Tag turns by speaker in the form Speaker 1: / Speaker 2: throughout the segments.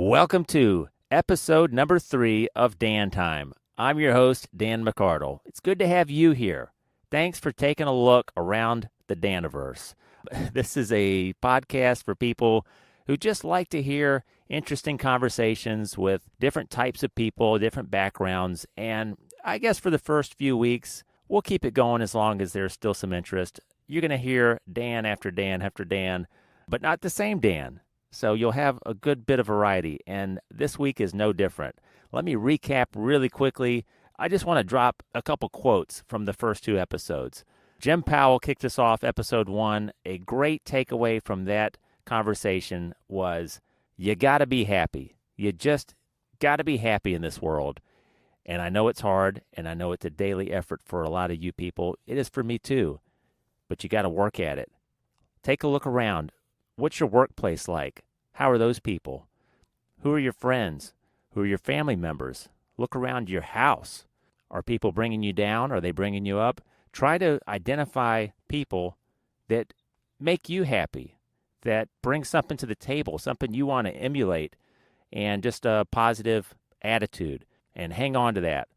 Speaker 1: Welcome to episode number 3 of Dan Time. I'm your host, Dan McArdle. It's good to have you here. Thanks for taking a look around the Daniverse. This is a podcast for people who just like to hear interesting conversations with different types of people, different backgrounds, and I guess for the first few weeks, we'll keep it going as long as there's still some interest. You're going to hear Dan after Dan after Dan, but not the same Dan. So you'll have a good bit of variety, and this week is no different. Let me recap really quickly. I just want to drop a couple quotes from the first 2 episodes. Jim Powell kicked us off episode 1. A great takeaway from that conversation was, you got to be happy. You just got to be happy in this world. And I know it's hard, and I know it's a daily effort for a lot of you people. It is for me too, but you got to work at it. Take a look around. What's your workplace like? How are those people? Who are your friends? Who are your family members? Look around your house. Are people bringing you down? Are they bringing you up? Try to identify people that make you happy, that bring something to the table, something you want to emulate, and just a positive attitude, and hang on to that.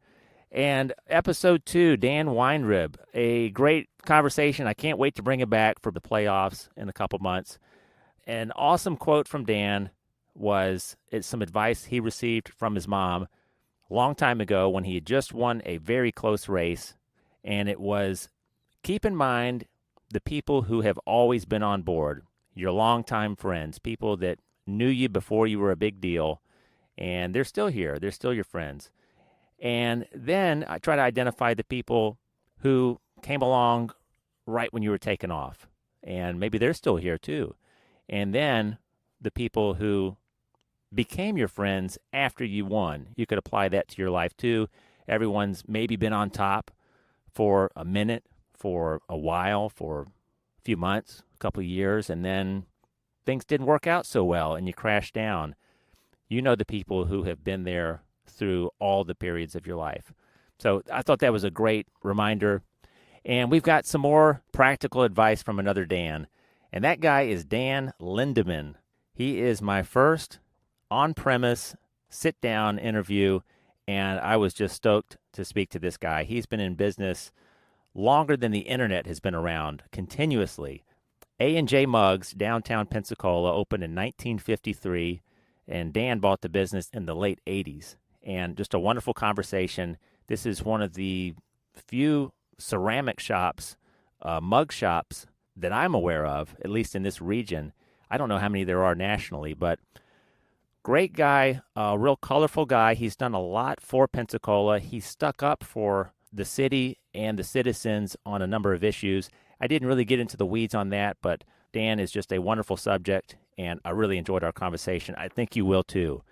Speaker 1: And episode 2, Dan Weinrib, a great conversation. I can't wait to bring it back for the playoffs in a couple months. An awesome quote from Dan was it's some advice he received from his mom a long time ago when he had just won a very close race. And it was, keep in mind the people who have always been on board, your longtime friends, people that knew you before you were a big deal, and they're still here. They're still your friends. And then I try to identify the people who came along right when you were taking off, and maybe they're still here too. And then the people who became your friends after you won. You could apply that to your life too. Everyone's maybe been on top for a minute, for a while, for a few months, a couple of years, and then things didn't work out so well and you crashed down. You know the people who have been there through all the periods of your life. So I thought that was a great reminder. And we've got some more practical advice from another Dan. And that guy is Dan Lindemann. He is my first on-premise sit-down interview, and I was just stoked to speak to this guy. He's been in business longer than the internet has been around, continuously. A&J Mugs, downtown Pensacola, opened in 1953, and Dan bought the business in the late 80s. And just a wonderful conversation. This is one of the few ceramic shops, mug shops, that I'm aware of, at least in this region. I don't know how many there are nationally, but great guy, a real colorful guy. He's done a lot for Pensacola. He's stuck up for the city and the citizens on a number of issues. I didn't really get into the weeds on that, but Dan is just a wonderful subject, and I really enjoyed our conversation. I think you will too.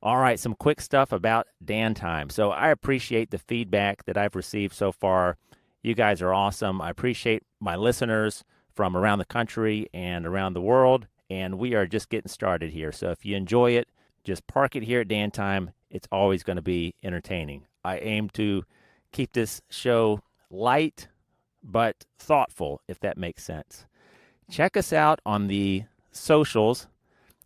Speaker 1: All right, some quick stuff about Dan Time. So I appreciate the feedback that I've received so far. You guys are awesome. I appreciate my listeners from around the country and around the world, and we are just getting started here. So if you enjoy it, just park it here at Dan Time. It's always going to be entertaining. I aim to keep this show light but thoughtful, if that makes sense. Check us out on the socials.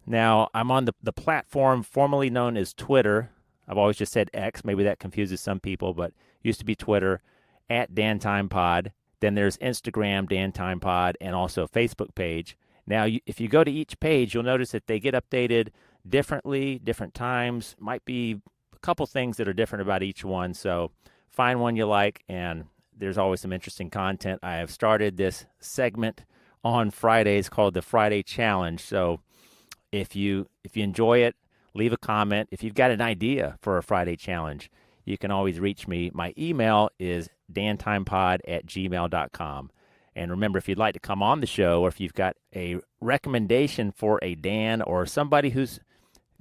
Speaker 1: Now, I'm on the platform formerly known as Twitter. I've always just said X. Maybe that confuses some people, but used to be Twitter, at Dan Time Pod. Then there's Instagram, Dan Time Pod, and also a Facebook page. Now, if you go to each page, you'll notice that they get updated differently, different times. Might be a couple things that are different about each one. So find one you like, and there's always some interesting content. I have started this segment on Fridays called the Friday Challenge. So if you enjoy it, leave a comment. If you've got an idea for a Friday Challenge, you can always reach me. My email is dantimepod@gmail.com. And remember, if you'd like to come on the show, or if you've got a recommendation for a Dan or somebody who's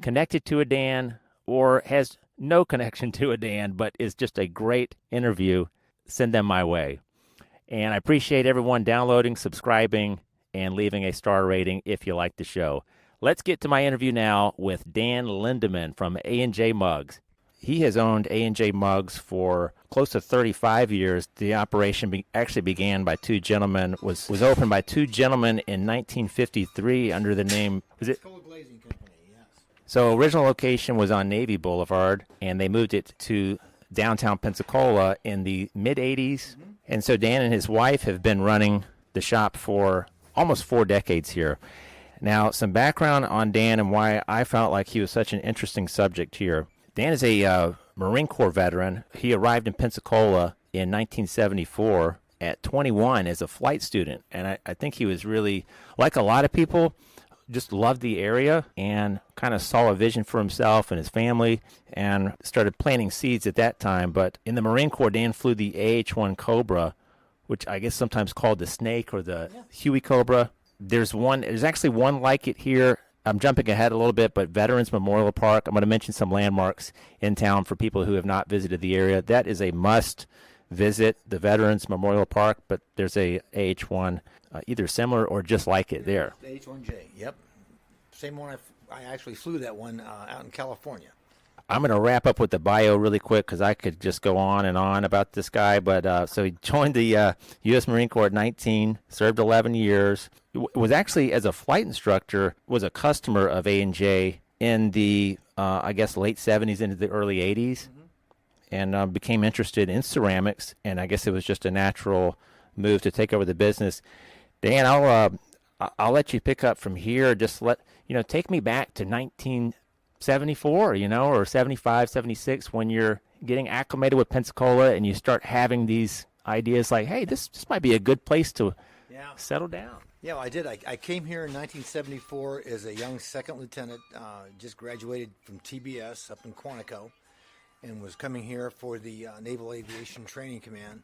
Speaker 1: connected to a Dan or has no connection to a Dan but is just a great interview, send them my way. And I appreciate everyone downloading, subscribing, and leaving a star rating if you like the show. Let's get to my interview now with Dan Lindemann from A&J Mugs. He has owned A&J Mugs for close to 35 years. The operation actually began by two gentlemen, was opened by two gentlemen in 1953 under the name, was it?
Speaker 2: Pensacola Glazing Company, yes.
Speaker 1: So original location was on Navy Boulevard, and they moved it to downtown Pensacola in the mid-'80s. And so Dan and his wife have been running the shop for almost 4 decades here. Now, some background on Dan and why I felt like he was such an interesting subject here. Dan is a Marine Corps veteran. He arrived in Pensacola in 1974 at 21 as a flight student. And I think he was really, like a lot of people, just loved the area and kind of saw a vision for himself and his family and started planting seeds at that time. But in the Marine Corps, Dan flew the AH-1 Cobra, which I guess sometimes called the Snake or the Huey Cobra. There's actually one like it here. I'm jumping ahead a little bit, but Veterans Memorial Park. I'm going to mention some landmarks in town for people who have not visited the area. That is a must visit, the Veterans Memorial Park, but there's a AH-1 either similar or just like it there.
Speaker 2: The H-1J, yep. Same one. I actually flew that one out in California.
Speaker 1: I'm going to wrap up with the bio really quick because I could just go on and on about this guy. But so he joined the U.S. Marine Corps at 19, served 11 years. Was actually, as a flight instructor, was a customer of A&J in the, I guess, late 70s into the early 80s, and became interested in ceramics. And I guess it was just a natural move to take over the business. Dan, I'll let you pick up from here. Just take me back to 1974, or 75, 76, when you're getting acclimated with Pensacola and you start having these ideas like, hey, this might be a good place to settle down.
Speaker 2: Yeah, well, I did. I came here in 1974 as a young second lieutenant, just graduated from TBS up in Quantico, and was coming here for the Naval Aviation Training Command.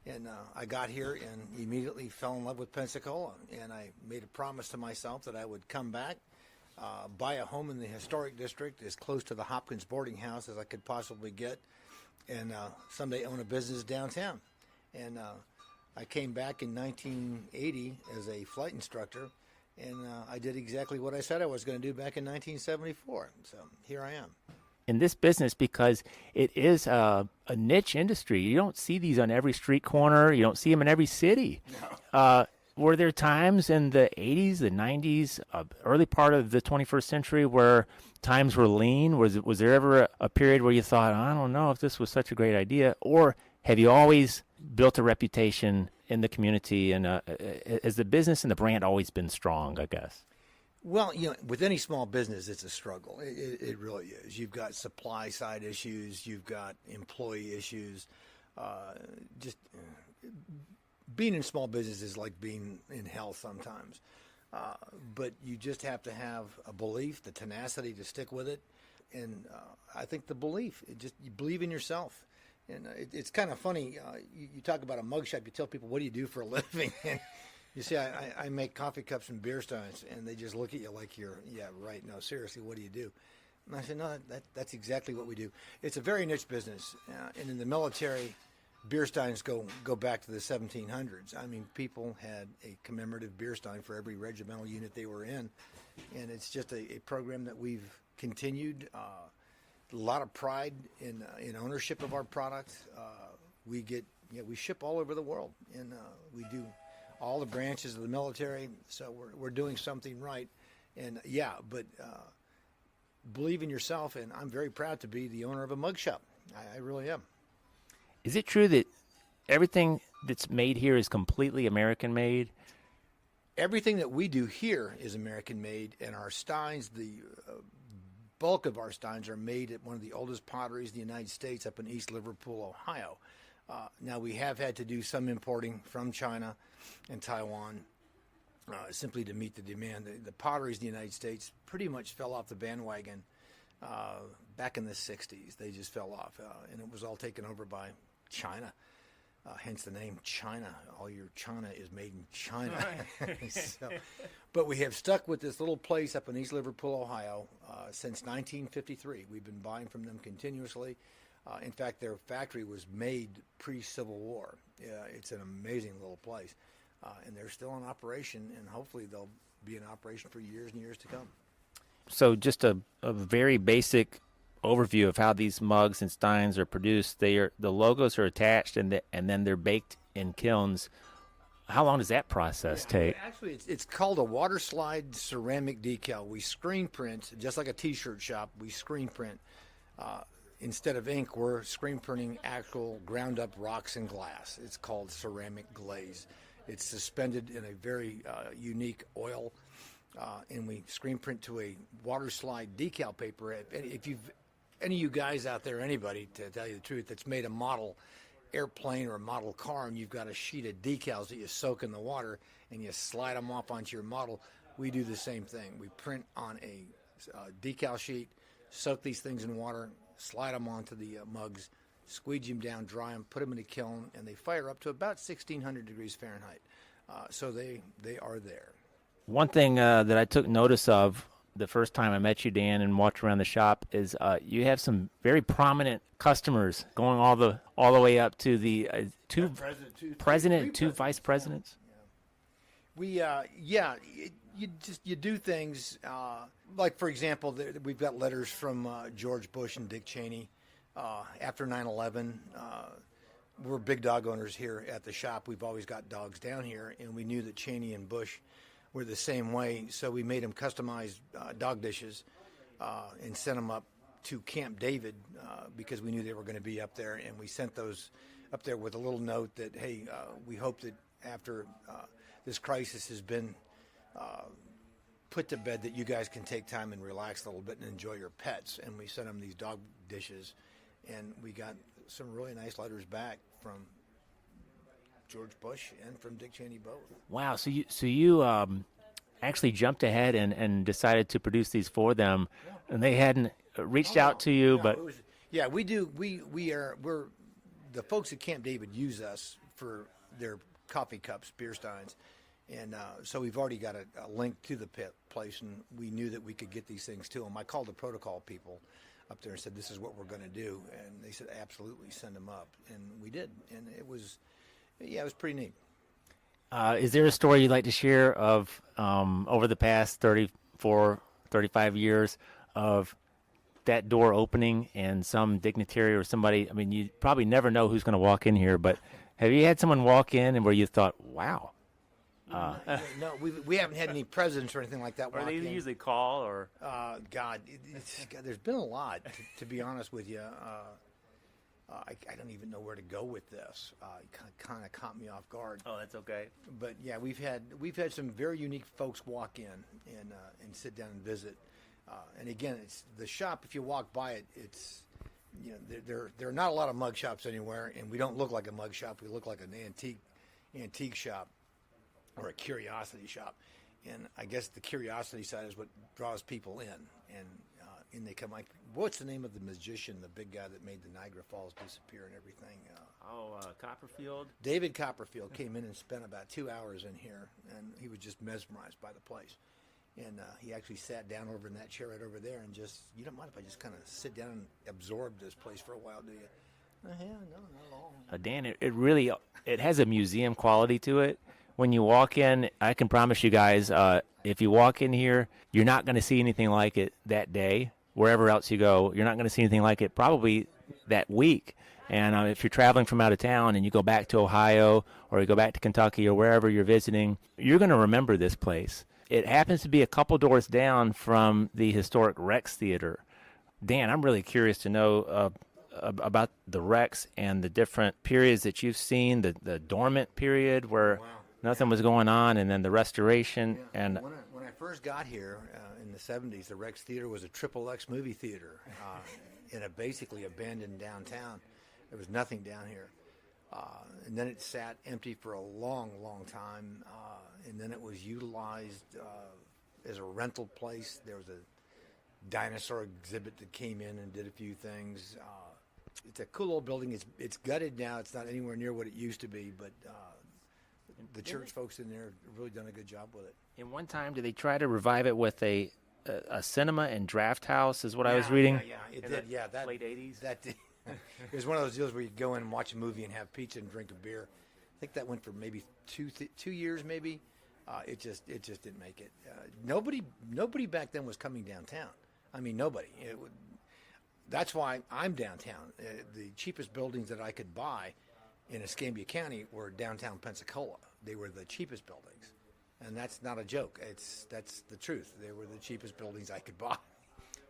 Speaker 2: And I got here and immediately fell in love with Pensacola, and I made a promise to myself that I would come back, buy a home in the historic district as close to the Hopkins boarding house as I could possibly get, and someday own a business downtown. And I came back in 1980 as a flight instructor, and I did exactly what I said I was going to do back in 1974. So here I am.
Speaker 1: In this business, because it is a niche industry. You don't see these on every street corner. You don't see them in every city. No. Were there times in the 80s, the 90s, early part of the 21st century where times were lean? Was there ever a period where you thought, I don't know if this was such a great idea? Or have you always built a reputation in the community, and has the business and the brand always been strong, I guess?
Speaker 2: Well, with any small business, it's a struggle. It really is. You've got supply side issues. You've got employee issues. Being in small business is like being in hell sometimes. But you just have to have a belief, the tenacity to stick with it. And I think the belief, you believe in yourself. And it's kind of funny. You talk about a mug shop. You tell people, what do you do for a living? And you see, I make coffee cups and beer steins, and they just look at you like you're, yeah, right. No, seriously, what do you do? And I said, no, that's exactly what we do. It's a very niche business. And in the military, beer steins go back to the 1700s. I mean, people had a commemorative beer stein for every regimental unit they were in. And it's just a program that we've continued. A lot of pride in ownership of our product. We ship all over the world, and we do all the branches of the military, so we're doing something right. And but believe in yourself, and I'm very proud to be the owner of a mug shop. I really am.
Speaker 1: Is it true that everything that's made here is completely American made?
Speaker 2: Everything that we do here is American made, and our steins, the bulk of our steins are made at one of the oldest potteries in the United States up in East Liverpool, Ohio. Now, we have had to do some importing from China and Taiwan simply to meet the demand. The potteries in the United States pretty much fell off the bandwagon back in the 60s. They just fell off, and it was all taken over by China, hence the name China. All your China is made in China. But we have stuck with this little place up in East Liverpool, Ohio, since 1953. We've been buying from them continuously. In fact, their factory was made pre-Civil War. It's an amazing little place. And they're still in operation, and hopefully they'll be in operation for years and years to come.
Speaker 1: So just a very basic overview of how these mugs and steins are produced. The logos are attached, and then they're baked in kilns. How long does that process take?
Speaker 2: Actually, it's called a water slide ceramic decal. We screen print, just like a T-shirt shop. We screen print. Instead of ink, we're screen printing actual ground-up rocks and glass. It's called ceramic glaze. It's suspended in a very unique oil, and we screen print to a water slide decal paper. If you've any of you guys out there, anybody, to tell you the truth, that's made a model airplane or a model car, and you've got a sheet of decals that you soak in the water and you slide them off onto your model, we do the same thing. We print on a decal sheet, soak these things in water, slide them onto the mugs, squeegee them down, dry them, put them in a kiln, and they fire up to about 1,600 degrees Fahrenheit. So they are there.
Speaker 1: One thing that I took notice of the first time I met you, Dan, and walked around the shop is you have some very prominent customers going all the way up to the two president, two vice presidents.
Speaker 2: Yeah. You do things like, for example, we've got letters from George Bush and Dick Cheney after 9/11. We're big dog owners here at the shop. We've always got dogs down here, and we knew that Cheney and Bush were the same way, so we made them customized dog dishes and sent them up to Camp David because we knew they were going to be up there, and we sent those up there with a little note that, hey, we hope that after this crisis has been put to bed, that you guys can take time and relax a little bit and enjoy your pets. And we sent them these dog dishes, and we got some really nice letters back from George Bush and from Dick Cheney both.
Speaker 1: Wow. So you actually jumped ahead and decided to produce these for them, and they hadn't reached out to you, but
Speaker 2: we do. We're the folks at Camp David use us for their coffee cups, beer steins, and so we've already got a link to the place, and we knew that we could get these things to them. I called the protocol people up there and said, "This is what we're going to do," and they said, "Absolutely, send them up," and we did, and it was pretty neat.
Speaker 1: Is there a story you'd like to share of over the past 34, 35 years of that door opening and some dignitary or somebody? I mean, you probably never know who's going to walk in here, but have you had someone walk in and where you thought, wow?
Speaker 2: No, we haven't had any presidents or anything like that.
Speaker 1: Or they usually call, or
Speaker 2: God, there's been a lot. To be honest with you, I don't even know where to go with this. It kind of caught me off guard.
Speaker 1: Oh, that's okay.
Speaker 2: But yeah, we've had some very unique folks walk in and sit down and visit. And again, it's the shop. If you walk by it, it's there are not a lot of mug shops anywhere, and we don't look like a mug shop. We look like an antique shop or a curiosity shop. And I guess the curiosity side is what draws people in, and they come like, what's the name of the magician, the big guy that made the Niagara Falls disappear and everything?
Speaker 1: Copperfield?
Speaker 2: David Copperfield came in and spent about 2 hours in here, and he was just mesmerized by the place. And he actually sat down over in that chair right over there and just, you don't mind if I just kind of sit down and absorb this place for a while, do you? Yeah, no, not at all.
Speaker 1: Dan, it really has a museum quality to it. When you walk in, I can promise you guys, if you walk in here, you're not going to see anything like it that day. Wherever else you go, you're not going to see anything like it probably that week. And if you're traveling from out of town and you go back to Ohio or you go back to Kentucky or wherever you're visiting, you're going to remember this place. It happens to be a couple doors down from the historic Rex Theater. Dan, I'm really curious to know about the Rex and the different periods that you've seen, the dormant period where nothing was going on, and then the restoration.
Speaker 2: Yeah.
Speaker 1: And
Speaker 2: when I first got here in the 70s, the Rex Theater was a XXX movie theater in a basically abandoned downtown. There was nothing down here. And then it sat empty for a long, long time. And then it was utilized as a rental place. There was a dinosaur exhibit that came in and did a few things. It's a cool old building. It's gutted now. It's not anywhere near what it used to be, but the church folks in there have really done a good job with it.
Speaker 1: in one time, did they try to revive it with a cinema and draft house is what I was reading?
Speaker 2: Yeah, it did. Yeah, that
Speaker 1: late 80s?
Speaker 2: That did. It was one of those deals where you go in and watch a movie and have pizza and drink a beer. I think that went for maybe 2 years, maybe. It just didn't make it. Nobody back then was coming downtown. I mean, nobody. That's why I'm downtown. The cheapest buildings that I could buy in Escambia County were downtown Pensacola. they were the cheapest buildings. And that's not a joke. That's the truth. They were the cheapest buildings I could buy.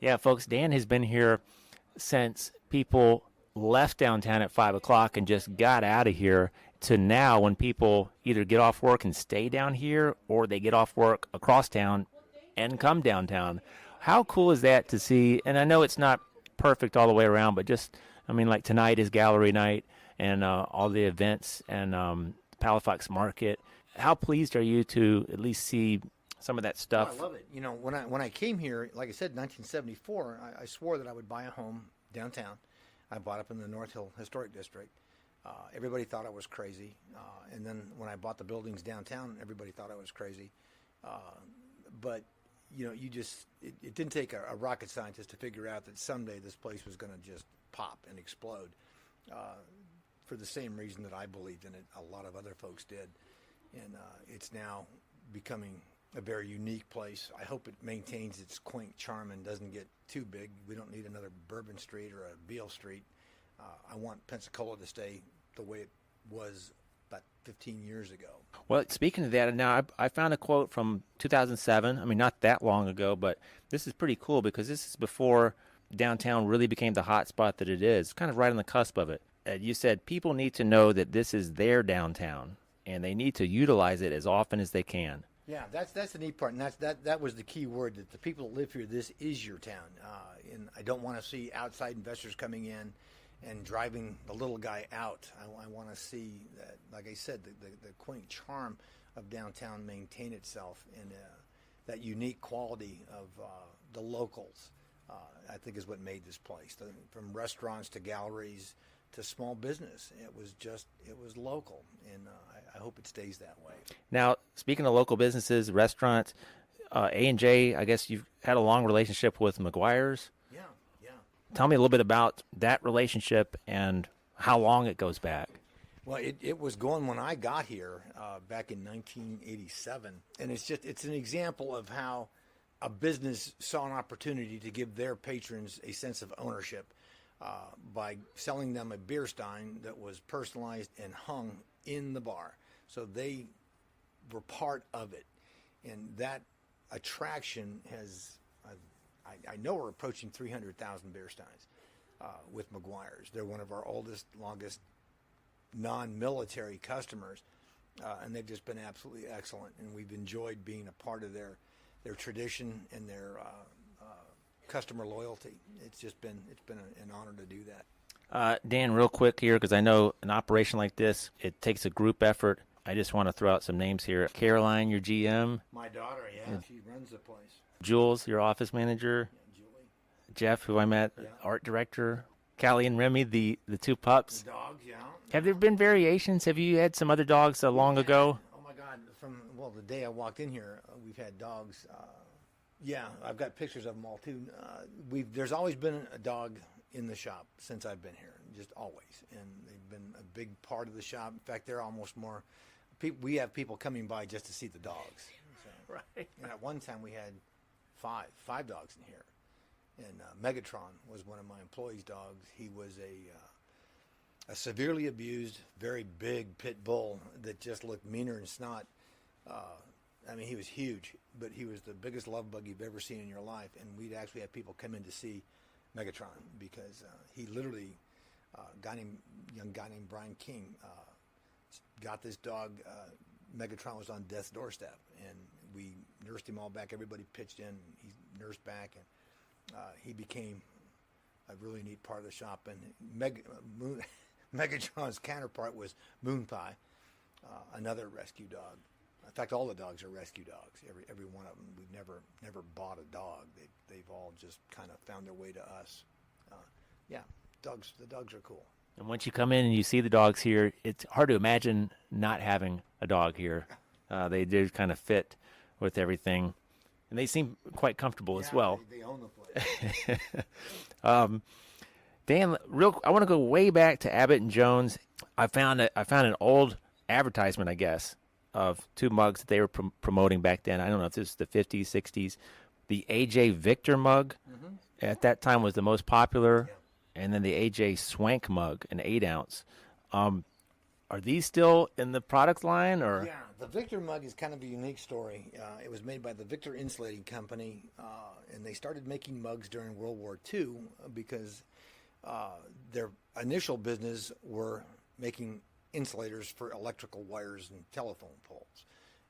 Speaker 1: Yeah, folks, Dan has been here since people left downtown at 5 o'clock and just got out of here to now when people either get off work and stay down here or they get off work across town and come downtown. How cool is that to see? And I know it's not perfect all the way around, but just, I mean, like tonight is gallery night and all the events and Palafox Market. How pleased are you to at least see some of that stuff?
Speaker 2: Oh, I love it. You know, when I came here, like I said, in 1974, I swore that I would buy a home downtown. I bought up in the North Hill Historic District. Everybody thought I was crazy. And then when I bought the buildings downtown, everybody thought I was crazy. But, you know, it didn't take a rocket scientist to figure out that someday this place was going to just pop and explode for the same reason that I believed in it. A lot of other folks did. And it's now becoming a very unique place. I hope it maintains its quaint charm and doesn't get too big. We don't need another Bourbon Street or a Beale Street. I want Pensacola to stay the way it was about 15 years ago.
Speaker 1: Well, speaking of that, now I found a quote from 2007. I mean, not that long ago, but this is pretty cool because this is before downtown really became the hot spot that it is, kind of right on the cusp of it. You said people need to know that this is their downtown and they need to utilize it as often as they can.
Speaker 2: Yeah, that's the neat part, and that was the key word, that the people that live here, this is your town. And I don't want to see outside investors coming in and driving the little guy out. I want to see that, like I said, the quaint charm of downtown maintain itself, and that unique quality of the locals, I think is what made this place. From restaurants to galleries to small business, it was local, and I hope it stays that way.
Speaker 1: Now, speaking of local businesses, restaurants, A&J, I guess you've had a long relationship with McGuire's.
Speaker 2: Yeah.
Speaker 1: Tell me a little bit about that relationship and how long it goes back.
Speaker 2: Well, it was going when I got here back in 1987, and it's an example of how a business saw an opportunity to give their patrons a sense of ownership by selling them a beer stein that was personalized and hung in the bar. So they were part of it. And that attraction has, I know we're approaching 300,000 beer steins with McGuire's. They're one of our oldest, longest non-military customers. And they've just been absolutely excellent. And we've enjoyed being a part of their tradition and their customer loyalty. It's been an honor to do that.
Speaker 1: Dan, real quick here, because I know an operation like this, it takes a group effort. I just want to throw out some names here. Caroline, your GM.
Speaker 2: My daughter, yeah, she runs the place.
Speaker 1: Jules, your office manager.
Speaker 2: Yeah, Julie.
Speaker 1: Jeff, who I met, art director. Callie and Remy, the two pups.
Speaker 2: The dogs, yeah.
Speaker 1: Have there been variations? Have you had some other dogs long ago?
Speaker 2: Oh my God! From the day I walked in here, we've had dogs. Yeah, I've got pictures of them all too. There's always been a dog in the shop since I've been here, just always, and they've been a big part of the shop. In fact, they're almost more. We have people coming by just to see the dogs. So,
Speaker 1: Right.
Speaker 2: And at one time we had five dogs in here, and Megatron was one of my employees' dogs. He was a severely abused, very big pit bull that just looked meaner than snot. I mean, he was huge, but he was the biggest love bug you've ever seen in your life. And we'd actually have people come in to see Megatron because he literally, young guy named Brian King, got this dog. Megatron was on death's doorstep, and we nursed him all back. Everybody pitched in. He nursed back, and he became a really neat part of the shop. And Megatron's counterpart was Moon Pie, another rescue dog. In fact, all the dogs are rescue dogs. Every one of them. We've never bought a dog. They've all just kind of found their way to us. Yeah, dogs. The dogs are cool.
Speaker 1: And once you come in and you see the dogs here, it's hard to imagine not having a dog here. They do kind of fit with everything, and they seem quite comfortable as well.
Speaker 2: They own the place.
Speaker 1: Dan, I want to go way back to Abbott and Jones. I found an old advertisement, I guess, of two mugs that they were promoting back then. I don't know if this was the 50s, 60s. The A.J. Victor mug at that time was the most popular, and then the A.J. Swank mug, an 8-ounce. Are these still in the product line, or?
Speaker 2: Yeah, the Victor mug is kind of a unique story. It was made by the Victor Insulating Company, and they started making mugs during World War II because their initial business were making insulators for electrical wires and telephone poles.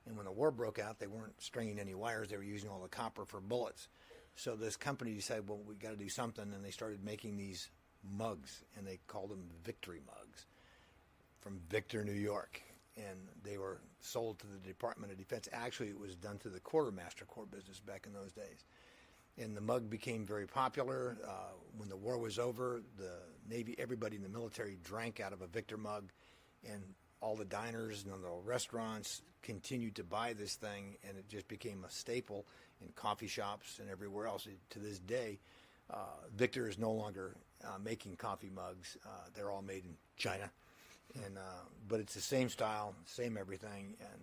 Speaker 2: And when the war broke out, they weren't stringing any wires. They were using all the copper for bullets. So this company decided, well, we got to do something, and they started making these mugs, and they called them Victory mugs from Victor, New York. And they were sold to the Department of Defense. Actually, it was done to the Quartermaster Corps business back in those days. And the mug became very popular. When the war was over, the Navy, everybody in the military drank out of a Victor mug, and all the diners and the restaurants continued to buy this thing, and it just became a staple in coffee shops and everywhere else. To this day, Victor is no longer making coffee mugs. They're all made in China, and but it's the same style, same everything, and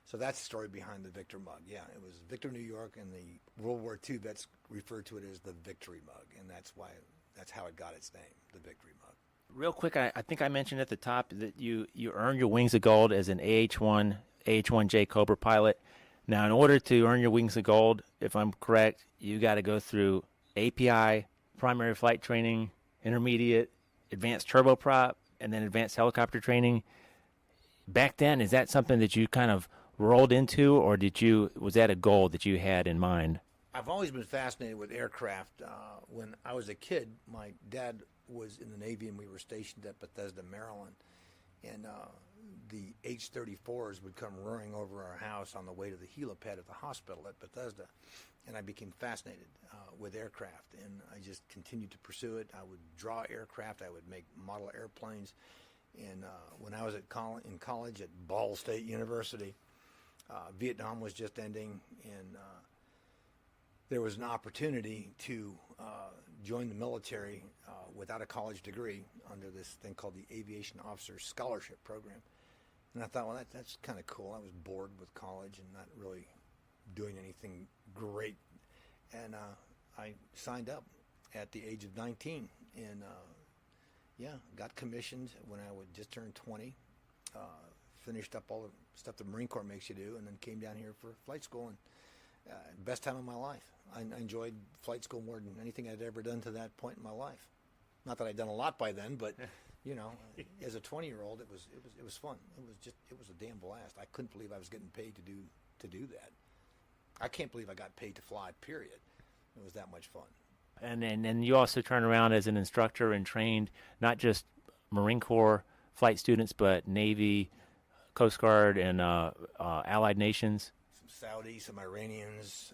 Speaker 2: so that's the story behind the Victor mug. Yeah, it was Victor, New York, and the World War II vets referred to it as the Victory mug, and that's how it got its name, the Victory mug.
Speaker 1: Real quick, I think I mentioned at the top that you earned your Wings of Gold as an AH-1J Cobra pilot. Now, in order to earn your Wings of Gold, if I'm correct, you got to go through API, primary flight training, intermediate, advanced turboprop, and then advanced helicopter training. Back then, is that something that you kind of rolled into, or was that a goal that you had in mind?
Speaker 2: I've always been fascinated with aircraft. When I was a kid, my dad was in the Navy, and we were stationed at Bethesda, Maryland. And the H-34s would come roaring over our house on the way to the helipad at the hospital at Bethesda. And I became fascinated with aircraft, and I just continued to pursue it. I would draw aircraft. I would make model airplanes. And when I was in college at Ball State University, Vietnam was just ending, and there was an opportunity to join the military without a college degree under this thing called the Aviation Officer Scholarship Program. And I thought, well, that's kind of cool. I was bored with college and not really doing anything great. And I signed up at the age of 19, and got commissioned when I would just turn 20, finished up all the stuff the Marine Corps makes you do, and then came down here for flight school, and best time of my life. I enjoyed flight school more than anything I'd ever done to that point in my life. Not that I'd done a lot by then, but as a 20-year-old, it was fun. It was a damn blast. I couldn't believe I was getting paid to do that. I can't believe I got paid to fly. Period. It was that much fun.
Speaker 1: And then you also turned around as an instructor and trained not just Marine Corps flight students, but Navy, Coast Guard, and allied nations.
Speaker 2: Some Saudis, some Iranians.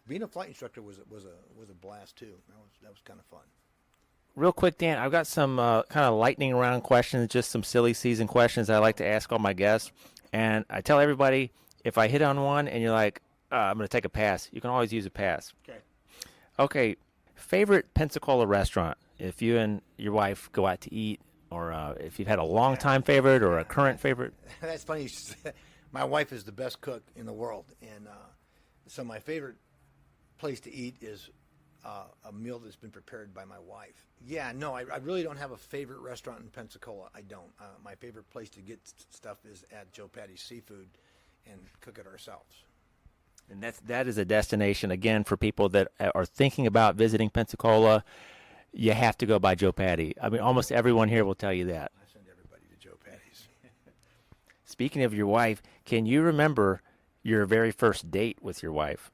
Speaker 2: Being a flight instructor was a blast too. That was kind of fun.
Speaker 1: Real quick, Dan, I've got some kind of lightning round questions, just some silly season questions I like to ask all my guests. And I tell everybody, if I hit on one and you're like, I'm going to take a pass, you can always use a pass. Okay, favorite Pensacola restaurant, if you and your wife go out to eat, or if you've had a long-time favorite or a current favorite?
Speaker 2: That's funny. My wife is the best cook in the world, and so my favorite place to eat is a meal that's been prepared by my wife. Yeah, no, I really don't have a favorite restaurant in Pensacola. I don't. My favorite place to get stuff is at Joe Patty's Seafood and cook it ourselves.
Speaker 1: And that is a destination, again, for people that are thinking about visiting Pensacola. You have to go by Joe Patty. I mean, almost everyone here will tell you that.
Speaker 2: I send everybody to Joe Patty's.
Speaker 1: Speaking of your wife, can you remember your very first date with your wife?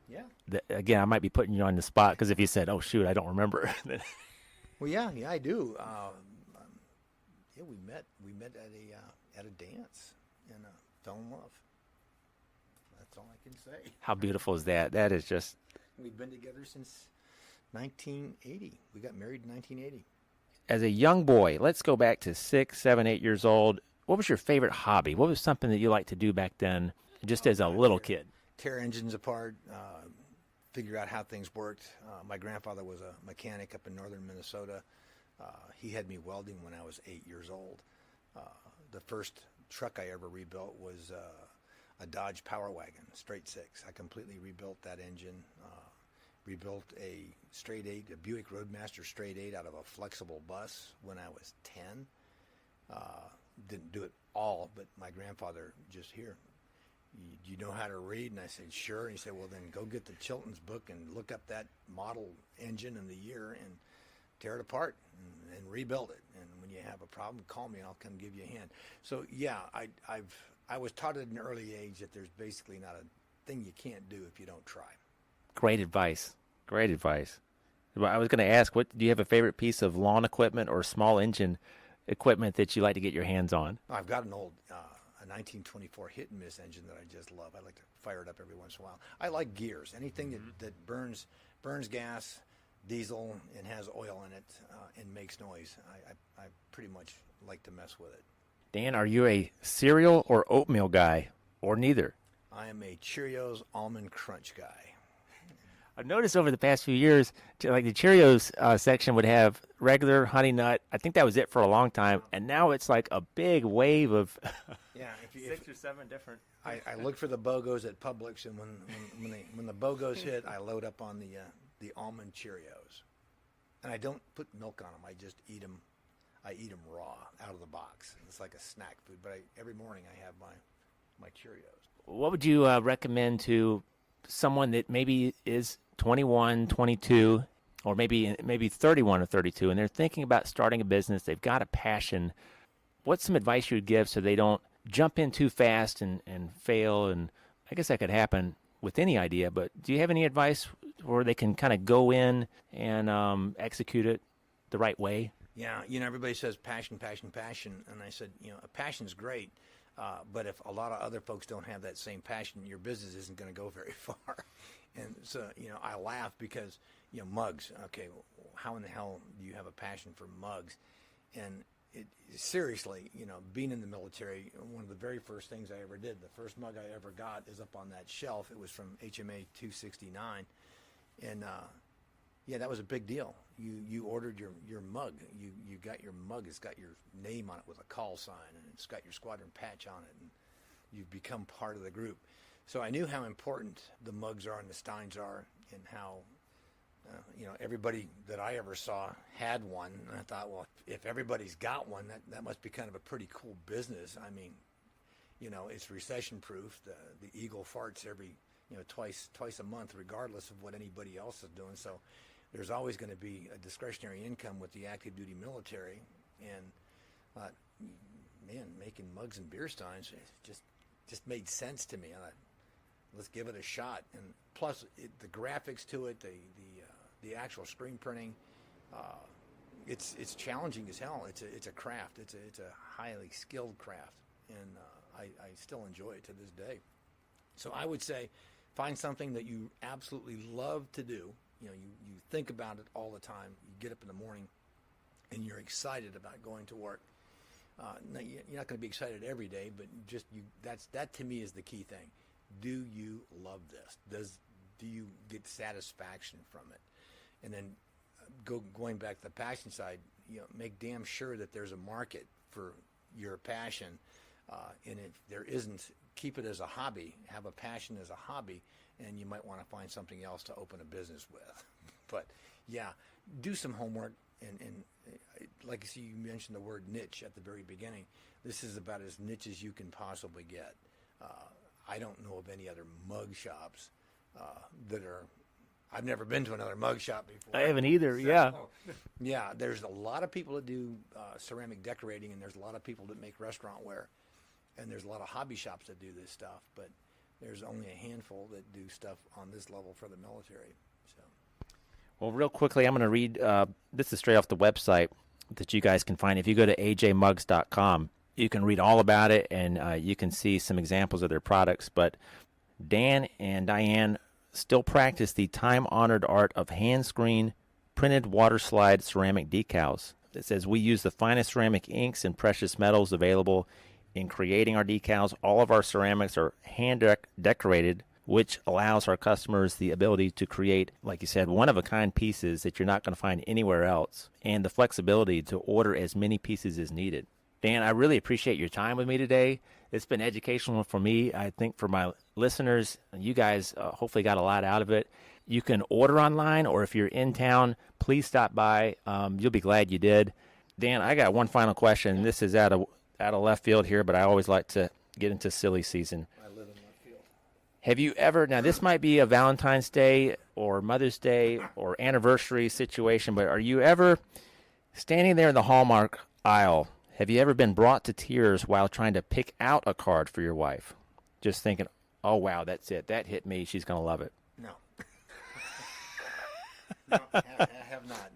Speaker 2: Yeah.
Speaker 1: Again, I might be putting you on the spot, because if you said, "Oh shoot, I don't remember,"
Speaker 2: well, yeah, I do. We met at a dance and fell in love. That's all I can say.
Speaker 1: How beautiful is that? That is just.
Speaker 2: We've been together since 1980. We got married in 1980.
Speaker 1: As a young boy, let's go back to 6, 7, 8 years old. What was your favorite hobby? What was something that you liked to do back then, just as a little kid?
Speaker 2: Tear engines apart, figure out how things worked. My grandfather was a mechanic up in northern Minnesota. He had me welding when I was 8 years old. The first truck I ever rebuilt was a Dodge Power Wagon, straight six. I completely rebuilt that engine. Rebuilt a straight eight, a Buick Roadmaster straight eight out of a flexible bus when I was 10. didn't do it all, but my grandfather just here. You know how to read? And I said, sure. And he said, well, then go get the Chilton's book and look up that model engine and the year and tear it apart and rebuild it. And when you have a problem, call me and I'll come give you a hand. So yeah, I was taught at an early age that there's basically not a thing you can't do if you don't try.
Speaker 1: Great advice. Great advice. Well, I was going to ask, what do you have a favorite piece of lawn equipment or small engine equipment that you like to get your hands on?
Speaker 2: I've got an old a 1924 hit and miss engine that I just love. I like to fire it up every once in a while. I like gears, anything that burns gas, diesel, and has oil in it and makes noise. I pretty much like to mess with it.
Speaker 1: Dan, are you a cereal or oatmeal guy, or neither?
Speaker 2: I am a Cheerios Almond Crunch guy.
Speaker 1: I've noticed over the past few years, like the Cheerios section would have regular Honey Nut. I think that was it for a long time, and now it's like a big wave of
Speaker 2: Yeah,
Speaker 1: 6 or 7 different.
Speaker 2: I look for the BOGOs at Publix, and when the BOGOs hit, I load up on the almond Cheerios, and I don't put milk on them. I just eat them. I eat them raw out of the box. It's like a snack food. But every morning I have my Cheerios.
Speaker 1: What would you recommend to someone that maybe is 21, 22, or maybe 31 or 32, and they're thinking about starting a business? They've got a passion. What's some advice you would give so they don't jump in too fast and fail? And I guess that could happen with any idea, but do you have any advice where they can kind of go in and execute it the right way?
Speaker 2: Yeah, everybody says passion, passion, passion, and I said, a passion's great, but if a lot of other folks don't have that same passion, your business isn't going to go very far. And so, I laugh because, mugs. Okay, how in the hell do you have a passion for mugs? And seriously, being in the military, one of the very first things I ever did, the first mug I ever got is up on that shelf. It was from HMA 269, and yeah, that was a big deal. You ordered your mug. You got your mug. It's got your name on it with a call sign, and it's got your squadron patch on it, and you've become part of the group. So I knew how important the mugs are and the steins are, and how everybody that I ever saw had one. And I thought, well, if everybody's got one, that must be kind of a pretty cool business. I mean, it's recession proof. The eagle farts every twice a month, regardless of what anybody else is doing. So there's always going to be a discretionary income with the active duty military, and man, making mugs and beer steins just made sense to me. I thought, let's give it a shot. And plus, the graphics to it, the actual screen printing, it's challenging as hell. It's a craft. It's a highly skilled craft, and I still enjoy it to this day. So I would say, find something that you absolutely love to do. You think about it all the time. You get up in the morning, and you're excited about going to work. You're not going to be excited every day, but that to me is the key thing. Do you love this? Do you get satisfaction from it? And then going back to the passion side, make damn sure that there's a market for your passion. And if there isn't, keep it as a hobby. Have a passion as a hobby, and you might want to find something else to open a business with. But yeah, do some homework. And like you mentioned the word niche at the very beginning. This is about as niche as you can possibly get. I don't know of any other mug shops that are. I've never been to another mug shop before.
Speaker 1: I haven't either. Yeah.
Speaker 2: Yeah, there's a lot of people that do ceramic decorating, and there's a lot of people that make restaurant ware, and there's a lot of hobby shops that do this stuff. But there's only a handful that do stuff on this level for the military. So.
Speaker 1: Well, real quickly, I'm going to read. This is straight off the website that you guys can find. If you go to ajmugs.com, you can read all about it, and you can see some examples of their products. But Dan and Diane still practice the time-honored art of hand-screen printed water slide ceramic decals. It says, we use the finest ceramic inks and precious metals available in creating our decals. All of our ceramics are hand-decorated, which allows our customers the ability to create, like you said, one-of-a-kind pieces that you're not going to find anywhere else, and the flexibility to order as many pieces as needed. Dan, I really appreciate your time with me today. It's been educational for me. I think for my listeners, you guys hopefully got a lot out of it. You can order online, or if you're in town, please stop by. You'll be glad you did. Dan, I got one final question. This is out out of left field here, but I always like to get into silly season.
Speaker 2: I live in left field.
Speaker 1: Have you ever, now this might be a Valentine's Day or Mother's Day or anniversary situation, but are you ever standing there in the Hallmark aisle? Have you ever been brought to tears while trying to pick out a card for your wife? Just thinking, oh, wow, that's it. That hit me. She's going to love it.
Speaker 2: No. No, I have not.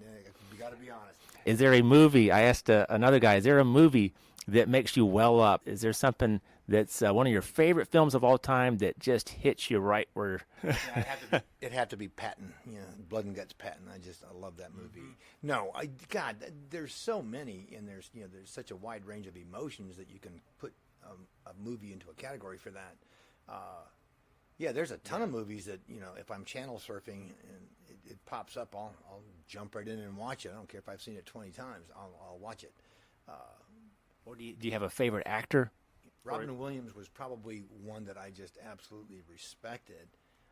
Speaker 2: You got to be honest.
Speaker 1: Is there a movie? I asked another guy, is there a movie that makes you well up? Is there something that's one of your favorite films of all time that just hits you right where?
Speaker 2: Yeah, it had to be Patton. Blood and Guts Patton. I love that movie. Mm-hmm. No, God, there's so many, and there's such a wide range of emotions that you can put a movie into a category for that. Yeah, there's a ton of movies that if I'm channel surfing and it pops up, I'll jump right in and watch it. I don't care if I've seen it 20 times. I'll watch it.
Speaker 1: Or do you have a favorite actor?
Speaker 2: Robin Williams was probably one that I just absolutely respected.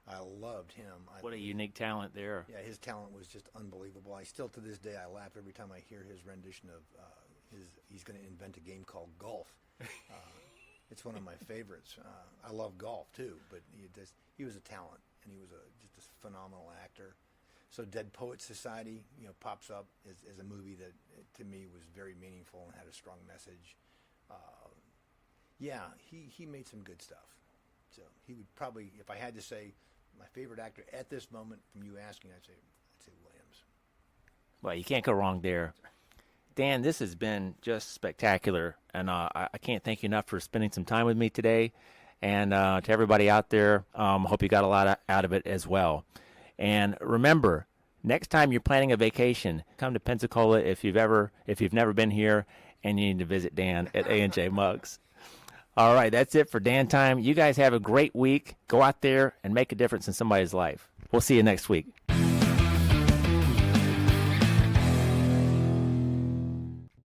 Speaker 2: I loved him.
Speaker 1: What a unique talent there.
Speaker 2: Yeah, his talent was just unbelievable. I still, to this day, I laugh every time I hear his rendition of he's going to invent a game called golf. It's one of my favorites. I love golf, too, but he was a talent, and he was just a phenomenal actor. So Dead Poets Society, pops up as a movie that, to me, was very meaningful and had a strong message. Yeah, he made some good stuff. So he would probably, if I had to say my favorite actor at this moment from you asking, I'd say Williams.
Speaker 1: Well, you can't go wrong there. Dan, this has been just spectacular, and I can't thank you enough for spending some time with me today. And to everybody out there, hope you got a lot out of it as well. And remember, next time you're planning a vacation, come to Pensacola if you've never been here, and you need to visit Dan at A&J Mugs. All right, that's it for Dan Time. You guys have a great week. Go out there and make a difference in somebody's life. We'll see you next week.